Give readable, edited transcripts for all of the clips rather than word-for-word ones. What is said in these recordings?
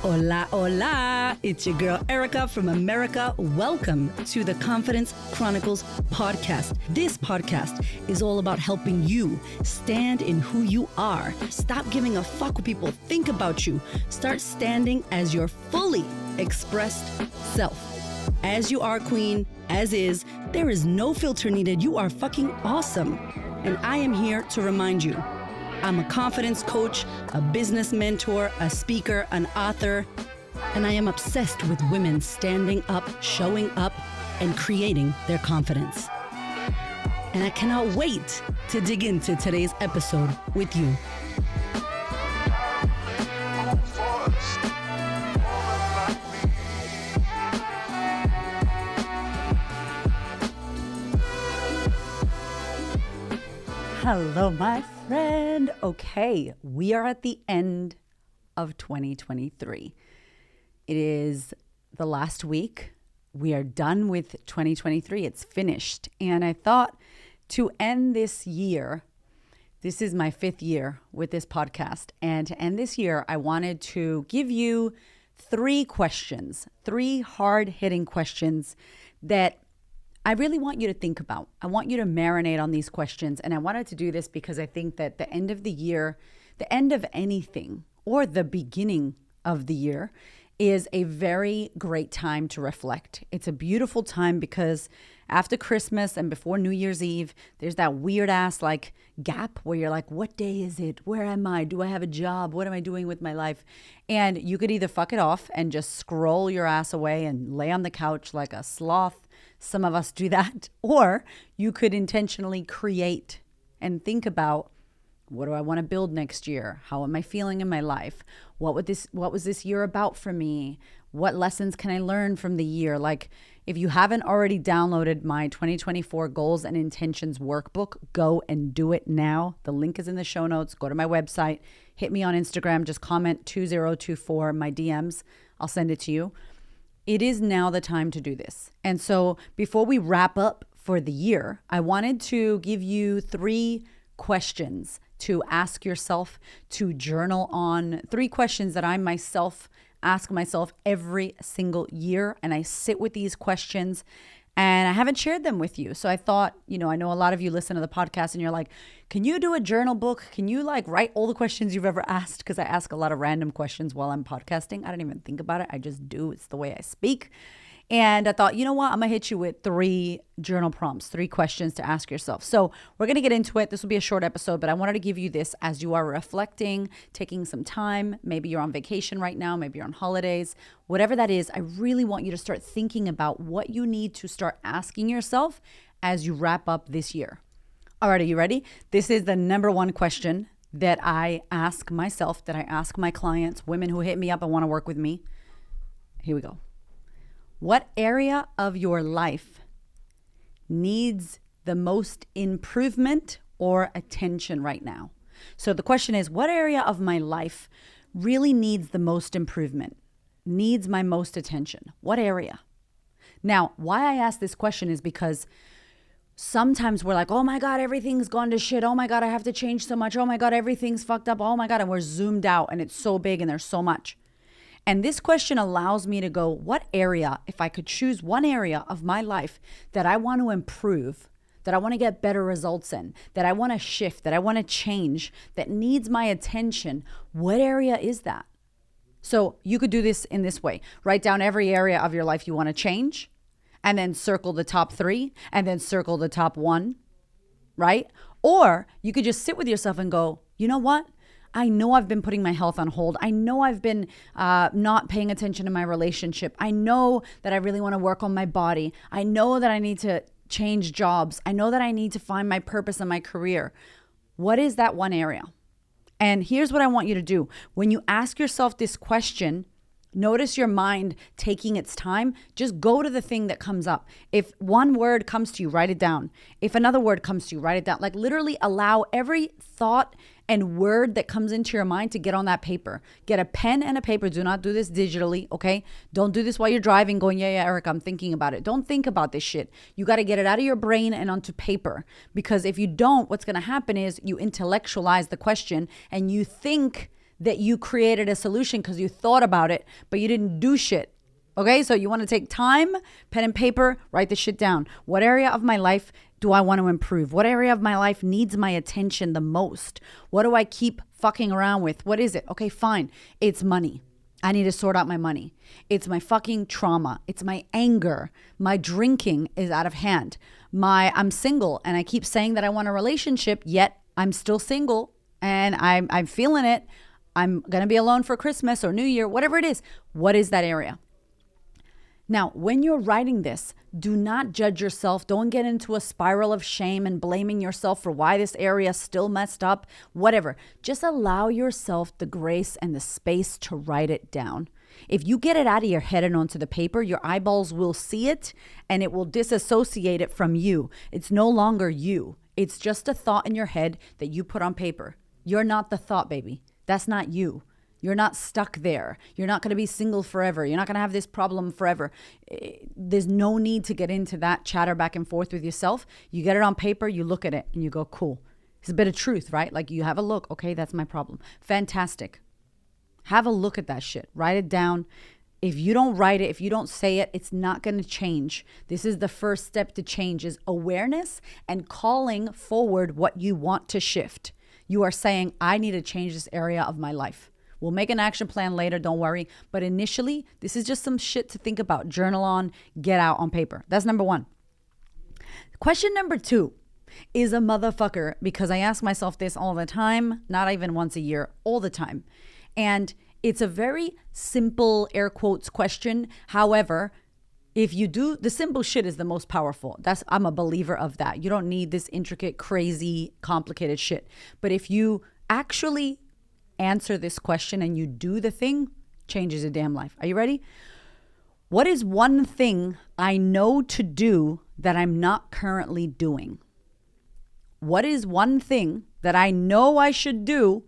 Hola, hola. It's your girl Erica from America. Welcome to the Confidence Chronicles podcast. This podcast is all about helping you stand in who you are. Stop giving a fuck what people think about you. Start standing as your fully expressed self. As you are, queen, as is, there is no filter needed. You are fucking awesome. And I am here to remind you, I'm a confidence coach, a business mentor, a speaker, an author, and I am obsessed with women standing up, showing up, and creating their confidence. And I cannot wait to dig into today's episode with you. Hello, my friend. Okay, we are at the end of 2023. It is the last week. We are done with 2023. It's finished. And I thought to end this year, this is my 5th year with this podcast. And to end this year, I wanted to give you 3 questions, 3 hard-hitting questions that I really want you to think about. I want you to marinate on these questions. And I wanted to do this because I think that the end of the year, the end of anything, or the beginning of the year is a very great time to reflect. It's a beautiful time because after Christmas and before New Year's Eve, there's that weird ass like gap where you're like, what day is it? Where am I? Do I have a job? What am I doing with my life? And you could either fuck it off and just scroll your ass away and lay on the couch like a sloth. Some of us do that. Or you could intentionally create and think about, what do I want to build next year? How am I feeling in my life? What was this year about for me? What lessons can I learn from the year? Like, if you haven't already downloaded my 2024 Goals and Intentions workbook, go and do it now. The link is in the show notes. Go to my website. Hit me on Instagram. Just comment 2024, my DMs. I'll send it to you. It is now the time to do this. And so before we wrap up for the year, I wanted to give you 3 questions to ask yourself, to journal on, 3 questions that I myself ask myself every single year. And I sit with these questions and I haven't shared them with you. So I thought, I know a lot of you listen to the podcast and you're like, can you do a journal book? Can you write all the questions you've ever asked? Because I ask a lot of random questions while I'm podcasting. I don't even think about it. I just do. It's the way I speak. And I thought, you know what? I'm going to hit you with 3 journal prompts, 3 questions to ask yourself. So we're going to get into it. This will be a short episode, but I wanted to give you this as you are reflecting, taking some time. Maybe you're on vacation right now. Maybe you're on holidays. Whatever that is, I really want you to start thinking about what you need to start asking yourself as you wrap up this year. All right, are you ready? This is the number 1 question that I ask myself, that I ask my clients, women who hit me up and want to work with me. Here we go. What area of your life needs the most improvement or attention right now? So the question is, what area of my life really needs the most improvement, needs my most attention? What area? Now, why I ask this question is because sometimes we're like, oh my God, everything's gone to shit. Oh my God, I have to change so much. Oh my God, everything's fucked up. Oh my God, and we're zoomed out and it's so big and there's so much. And this question allows me to go, what area, if I could choose one area of my life that I want to improve, that I want to get better results in, that I want to shift, that I want to change, that needs my attention, what area is that? So you could do this in this way. Write down every area of your life you want to change, and then circle the top 3, and then circle the top 1, right? Or you could just sit with yourself and go, you know what? I know I've been putting my health on hold. I know I've been not paying attention to my relationship. I know that I really want to work on my body. I know that I need to change jobs. I know that I need to find my purpose in my career. What is that one area? And here's what I want you to do. When you ask yourself this question, notice your mind taking its time. Just go to the thing that comes up. If one word comes to you, write it down. If another word comes to you, write it down. Literally allow every thought and word that comes into your mind to get on that paper. Get a pen and a paper. Do not do this digitally, okay? Don't do this while you're driving going, yeah, Eric, I'm thinking about it. Don't think about this shit. You got to get it out of your brain and onto paper. Because if you don't, what's going to happen is you intellectualize the question and you think that you created a solution because you thought about it, but you didn't do shit. Okay, so you want to take time, pen and paper, write this shit down. What area of my life do I want to improve? What area of my life needs my attention the most? What do I keep fucking around with? What is it? Okay, fine. It's money. I need to sort out my money. It's my fucking trauma. It's my anger. My drinking is out of hand. I'm single and I keep saying that I want a relationship, yet I'm still single and I'm feeling it. I'm going to be alone for Christmas or New Year, whatever it is. What is that area? Now, when you're writing this, do not judge yourself. Don't get into a spiral of shame and blaming yourself for why this area is still messed up, whatever. Just allow yourself the grace and the space to write it down. If you get it out of your head and onto the paper, your eyeballs will see it and it will disassociate it from you. It's no longer you. It's just a thought in your head that you put on paper. You're not the thought, baby. That's not you. You're not stuck there. You're not going to be single forever. You're not going to have this problem forever. There's no need to get into that chatter back and forth with yourself. You get it on paper, you look at it and you go, cool. It's a bit of truth, right? Like you have a look. Okay, that's my problem. Fantastic. Have a look at that shit. Write it down. If you don't write it, if you don't say it, it's not going to change. This is the first step to change is awareness and calling forward what you want to shift. You are saying, I need to change this area of my life. We'll make an action plan later, don't worry. But initially, this is just some shit to think about, journal on, get out on paper. That's number one. Question number 2 is a motherfucker because I ask myself this all the time, not even once a year, all the time. And it's a very simple, air quotes, question. However, if you do, the simple shit is the most powerful. I'm a believer of that. You don't need this intricate, crazy, complicated shit. But if you actually answer this question and you do the thing, changes your damn life. Are you ready? What is one thing I know to do that I'm not currently doing? What is one thing that I know I should do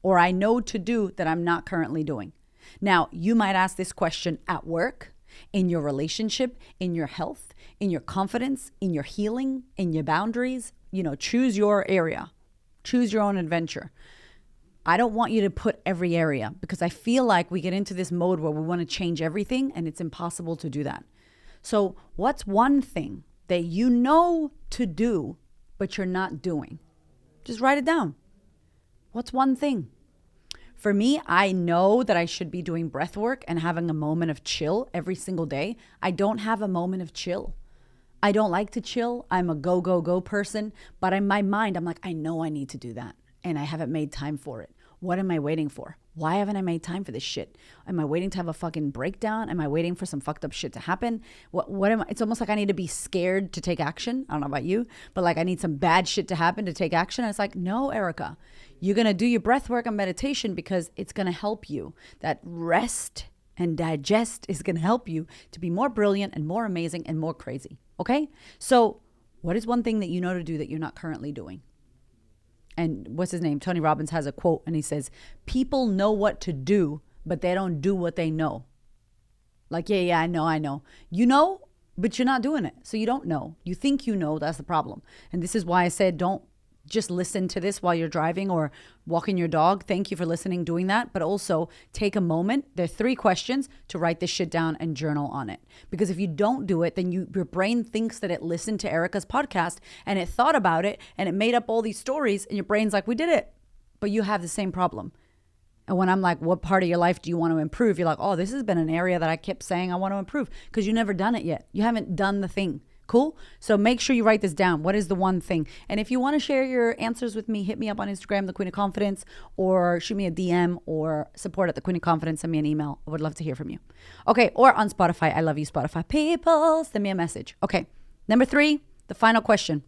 or I know to do that I'm not currently doing? Now, you might ask this question at work, in your relationship, in your health, in your confidence, in your healing, in your boundaries. Choose your area. Choose your own adventure. I don't want you to put every area because I feel like we get into this mode where we want to change everything and it's impossible to do that. So what's one thing that you know to do, but you're not doing? Just write it down. What's one thing? For me, I know that I should be doing breath work and having a moment of chill every single day. I don't have a moment of chill. I don't like to chill. I'm a go, go, go person. But in my mind, I'm like, I know I need to do that. And I haven't made time for it. What am I waiting for? Why haven't I made time for this shit? Am I waiting to have a fucking breakdown? Am I waiting for some fucked up shit to happen? What am I? It's almost like I need to be scared to take action. I don't know about you, but like I need some bad shit to happen to take action. And it's like, no, Erica, you're going to do your breath work and meditation because it's going to help you. That rest and digest is going to help you to be more brilliant and more amazing and more crazy. Okay? So what is one thing that you know to do that you're not currently doing? And what's his name? Tony Robbins has a quote and he says, people know what to do, but they don't do what they know. Like, yeah, I know. You know, but you're not doing it. So you don't know. You think you know, that's the problem. And this is why I said, don't just listen to this while you're driving or walking your dog. Thank you for listening, doing that. But also take a moment. There are 3 questions to write this shit down and journal on it. Because if you don't do it, then your brain thinks that it listened to Erica's podcast and it thought about it and it made up all these stories and your brain's like, we did it. But you have the same problem. And when I'm like, what part of your life do you want to improve? You're like, oh, this has been an area that I kept saying I want to improve because you've never done it yet. You haven't done the thing. Cool? So make sure you write this down. What is the one thing? And if you want to share your answers with me, hit me up on Instagram, The Queen of Confidence, or shoot me a DM or support at The Queen of Confidence. Send me an email. I would love to hear from you. Okay. Or on Spotify. I love you, Spotify people. Send me a message. Okay. Number 3, the final question.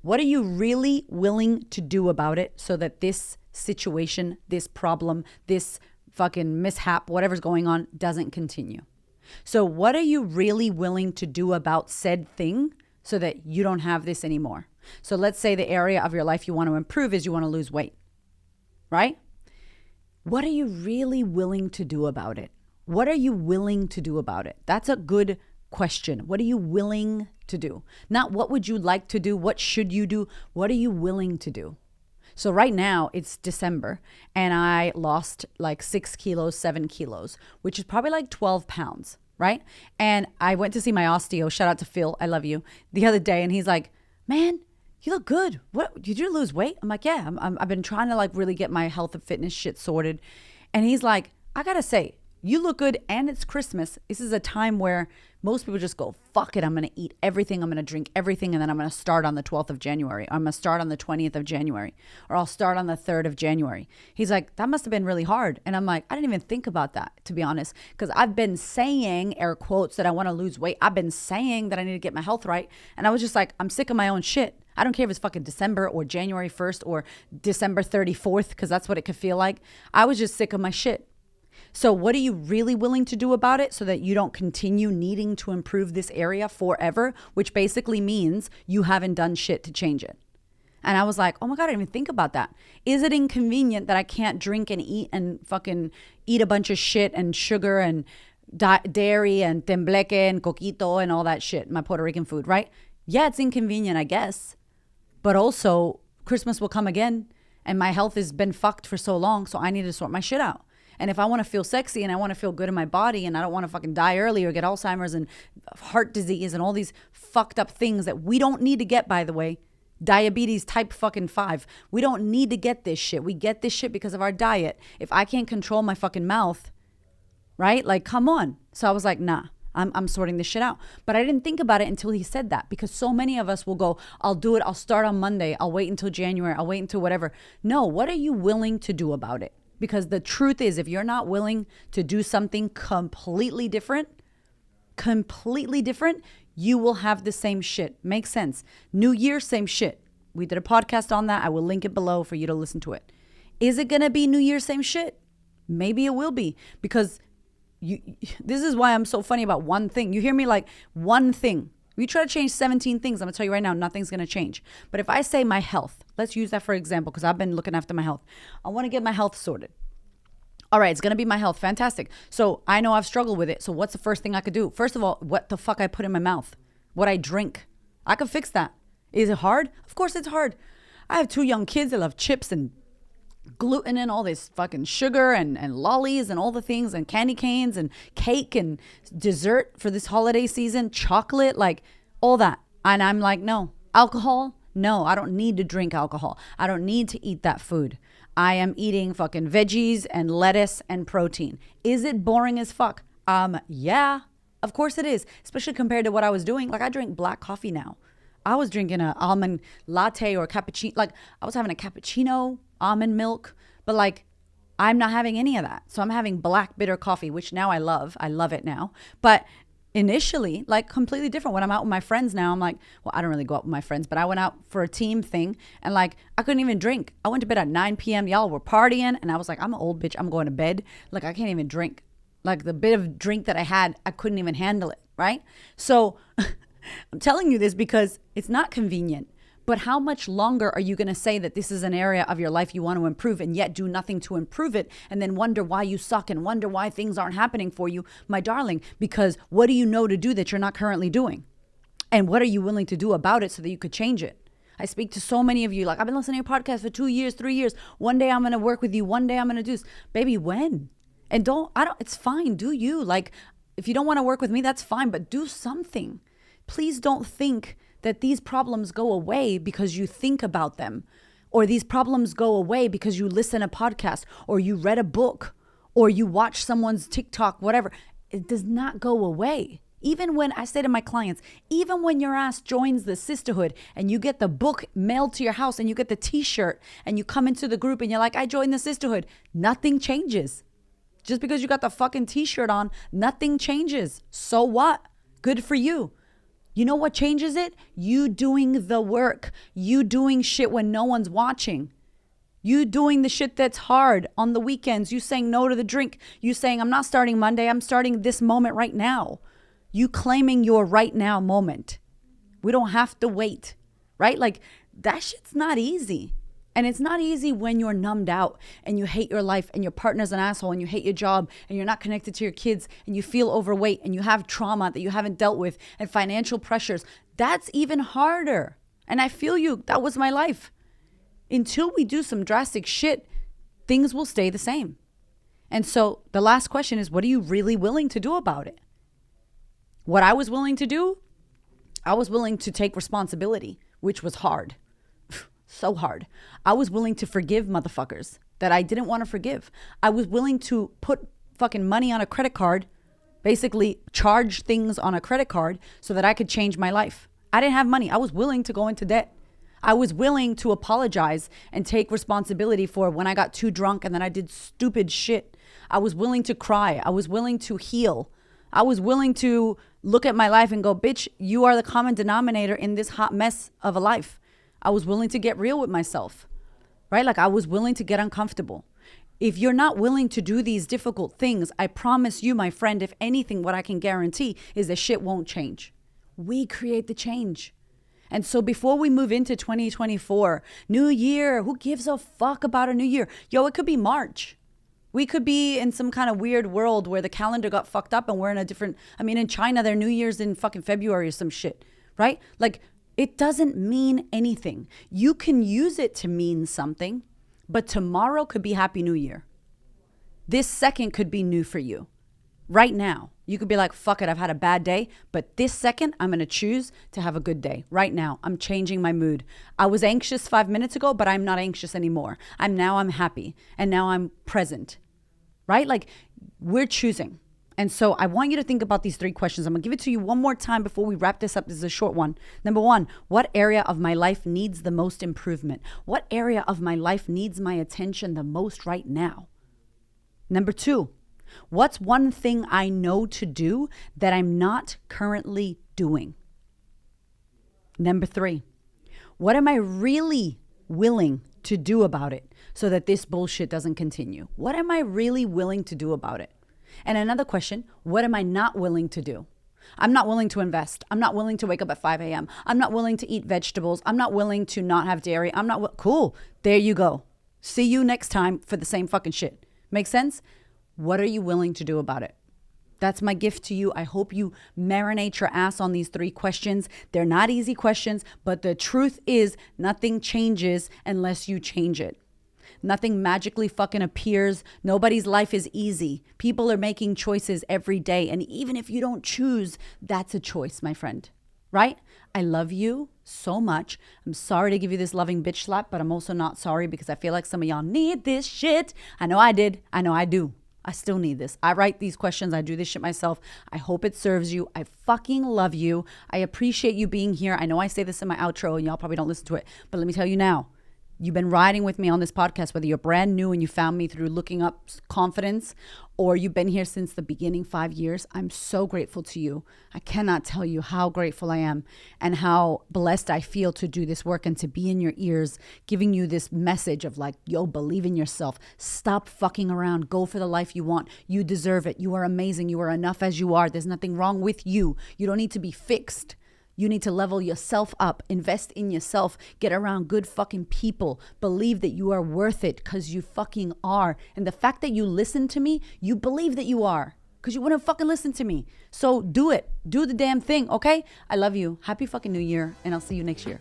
What are you really willing to do about it so that this situation, this problem, this fucking mishap, whatever's going on doesn't continue? So what are you really willing to do about said thing so that you don't have this anymore? So let's say the area of your life you want to improve is you want to lose weight, right? What are you really willing to do about it? What are you willing to do about it? That's a good question. What are you willing to do? Not what would you like to do? What should you do? What are you willing to do? So right now it's December and I lost like 6 kilos, 7 kilos, which is probably like 12 pounds, right? And I went to see my osteo, shout out to Phil, I love you, the other day. And he's like, man, you look good. What, did you lose weight? I'm like, yeah, I've been trying to like really get my health and fitness shit sorted. And he's like, I gotta say, you look good and it's Christmas. This is a time where most people just go, fuck it, I'm going to eat everything, I'm going to drink everything, and then I'm going to start on the 12th of January. Or I'm going to start on the 20th of January. Or I'll start on the 3rd of January. He's like, that must have been really hard. And I'm like, I didn't even think about that, to be honest, because I've been saying, air quotes, that I want to lose weight. I've been saying that I need to get my health right. And I was just like, I'm sick of my own shit. I don't care if it's fucking December or January 1st or December 34th, because that's what it could feel like. I was just sick of my shit. So what are you really willing to do about it so that you don't continue needing to improve this area forever, which basically means you haven't done shit to change it? And I was like, oh my God, I didn't even think about that. Is it inconvenient that I can't drink and eat and fucking eat a bunch of shit and sugar and dairy and tembleque and coquito and all that shit, my Puerto Rican food, right? Yeah, it's inconvenient, I guess. But also, Christmas will come again and my health has been fucked for so long, so I need to sort my shit out. And if I want to feel sexy and I want to feel good in my body and I don't want to fucking die early or get Alzheimer's and heart disease and all these fucked up things that we don't need to get, by the way, diabetes type fucking 5. We don't need to get this shit. We get this shit because of our diet. If I can't control my fucking mouth, right? Like, come on. So I was like, nah, I'm sorting this shit out. But I didn't think about it until he said that, because so many of us will go, I'll do it. I'll start on Monday. I'll wait until January. I'll wait until whatever. No, what are you willing to do about it? Because the truth is, if you're not willing to do something completely different, you will have the same shit. Makes sense. New Year, same shit. We did a podcast on that. I will link it below for you to listen to it. Is it going to be New Year, same shit? Maybe it will be, because this is why I'm so funny about one thing. You hear me, like, one thing. We try to change 17 things. I'm going to tell you right now, nothing's going to change. But if I say my health, let's use that for example, because I've been looking after my health. I want to get my health sorted. All right, it's going to be my health. Fantastic. So I know I've struggled with it. So what's the first thing I could do? First of all, what the fuck I put in my mouth? What I drink? I could fix that. Is it hard? Of course it's hard. I have 2 young kids that love chips and gluten and all this fucking sugar and lollies and all the things and candy canes and cake and dessert for this holiday season, chocolate, like all that. And I'm like, no. Alcohol? No, I don't need to drink alcohol. I don't need to eat that food. I am eating fucking veggies and lettuce and protein. Is it boring as fuck? Yeah, of course it is. Especially compared to what I was doing. Like, I drink black coffee now. I was drinking an almond latte or cappuccino. Like, I was having a cappuccino, almond milk, but like, I'm not having any of that. So I'm having black bitter coffee, which now I love. I love it now. But initially, like, completely different. When I'm out with my friends now, I'm like, well, I don't really go out with my friends, but I went out for a team thing and like, I couldn't even drink. I went to bed at 9 p.m. Y'all were partying and I was like, I'm an old bitch. I'm going to bed. Like, I can't even drink. Like, the bit of drink that I had, I couldn't even handle it. Right? So I'm telling you this because it's not convenient. But how much longer are you going to say that this is an area of your life you want to improve and yet do nothing to improve it and then wonder why you suck and wonder why things aren't happening for you, my darling? Because what do you know to do that you're not currently doing? And what are you willing to do about it so that you could change it? I speak to so many of you, like, I've been listening to your podcast for 2 years, 3 years. One day I'm going to work with you. One day I'm going to do this. Baby, when? And it's fine. Do you? Like, if you don't want to work with me, that's fine, but do something. Please don't think that these problems go away because you think about them, or these problems go away because you listen to a podcast or you read a book or you watch someone's TikTok, whatever. It does not go away. Even when I say to my clients, even when your ass joins the sisterhood and you get the book mailed to your house and you get the t-shirt and you come into the group and you're like, I joined the sisterhood, nothing changes. Just because you got the fucking t-shirt on, nothing changes. So what? Good for you. You know what changes it? You doing the work. You doing shit when no one's watching. You doing the shit that's hard on the weekends. You saying no to the drink. You saying, I'm not starting Monday. I'm starting this moment right now. You claiming your right now moment. We don't have to wait, right? Like, that shit's not easy. And it's not easy when you're numbed out and you hate your life and your partner's an asshole and you hate your job and you're not connected to your kids and you feel overweight and you have trauma that you haven't dealt with and financial pressures. That's even harder. And I feel you. That was my life. until we do some drastic shit, things will stay the same. And so the last question is, what are you really willing to do about it? What I was willing to do, I was willing to take responsibility, which was hard. So hard. I was willing to forgive motherfuckers that I didn't want to forgive. I was willing to put fucking money on a credit card, basically charge things on a credit card so that I could change my life. I didn't have money. I was willing to go into debt. I was willing to apologize and take responsibility for when I got too drunk and then I did stupid shit. I was willing to cry. I was willing to heal. I was willing to look at my life and go, bitch, you are the common denominator in this hot mess of a life. I was willing to get real with myself, right? Like I was willing to get uncomfortable. If you're not willing to do these difficult things, I promise you, my friend, if anything, what I can guarantee is that shit won't change. We create the change. And so before we move into 2024, new year, who gives a fuck about a new year? Yo, it could be March. We could be in some kind of weird world where the calendar got fucked up and we're in a different, in China, their New Year's in fucking February or some shit, right? Like, it doesn't mean anything. You can use it to mean something, but tomorrow could be Happy New Year. This second could be new for you. Right now, you could be like, fuck it, I've had a bad day, but this second, I'm going to choose to have a good day. Right now, I'm changing my mood. I was anxious 5 minutes ago, but I'm not anxious anymore. I'm happy, and now I'm present, right? Like, we're choosing. And so I want you to think about these 3 questions. I'm going to give it to you one more time before we wrap this up. This is a short one. Number 1, what area of my life needs the most improvement? What area of my life needs my attention the most right now? Number 2, what's one thing I know to do that I'm not currently doing? Number 3, what am I really willing to do about it so that this bullshit doesn't continue? What am I really willing to do about it? And another question, what am I not willing to do? I'm not willing to invest. I'm not willing to wake up at 5 a.m. I'm not willing to eat vegetables. I'm not willing to not have dairy. Cool. There you go. See you next time for the same fucking shit. Make sense? What are you willing to do about it? That's my gift to you. I hope you marinate your ass on these 3 questions. They're not easy questions, but the truth is nothing changes unless you change it. Nothing magically fucking appears. Nobody's life is easy. People are making choices every day. And even if you don't choose, that's a choice, my friend. Right? I love you so much. I'm sorry to give you this loving bitch slap, but I'm also not sorry because I feel like some of y'all need this shit. I know I did. I know I do. I still need this. I write these questions. I do this shit myself. I hope it serves you. I fucking love you. I appreciate you being here. I know I say this in my outro and y'all probably don't listen to it, but let me tell you now. You've been riding with me on this podcast, whether you're brand new and you found me through looking up confidence or you've been here since the beginning, 5 years. I'm so grateful to you. I cannot tell you how grateful I am and how blessed I feel to do this work and to be in your ears, giving you this message of like, yo, believe in yourself. Stop fucking around. Go for the life you want. You deserve it. You are amazing. You are enough as you are. There's nothing wrong with you. You don't need to be fixed. You need to level yourself up, invest in yourself, get around good fucking people, believe that you are worth it because you fucking are. And the fact that you listen to me, you believe that you are because you wouldn't fucking listen to me. So do it. Do the damn thing, okay? I love you. Happy fucking New Year, and I'll see you next year.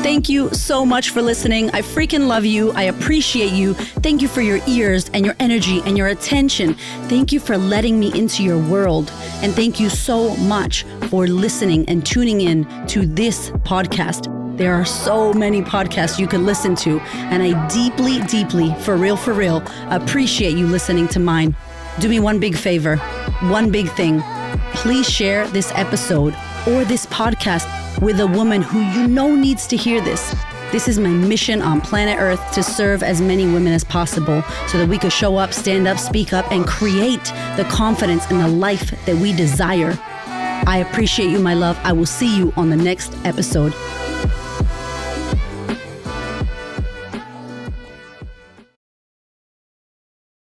Thank you so much for listening. I freaking love you. I appreciate you. Thank you for your ears and your energy and your attention. Thank you for letting me into your world. And thank you so much for listening and tuning in to this podcast. There are so many podcasts you can listen to, and I deeply, deeply, for real, appreciate you listening to mine. Do me one big favor, one big thing. Please share this episode or this podcast with a woman who you know needs to hear this. This is my mission on planet Earth, to serve as many women as possible so that we could show up, stand up, speak up, and create the confidence and the life that we desire. I appreciate you, my love. I will see you on the next episode.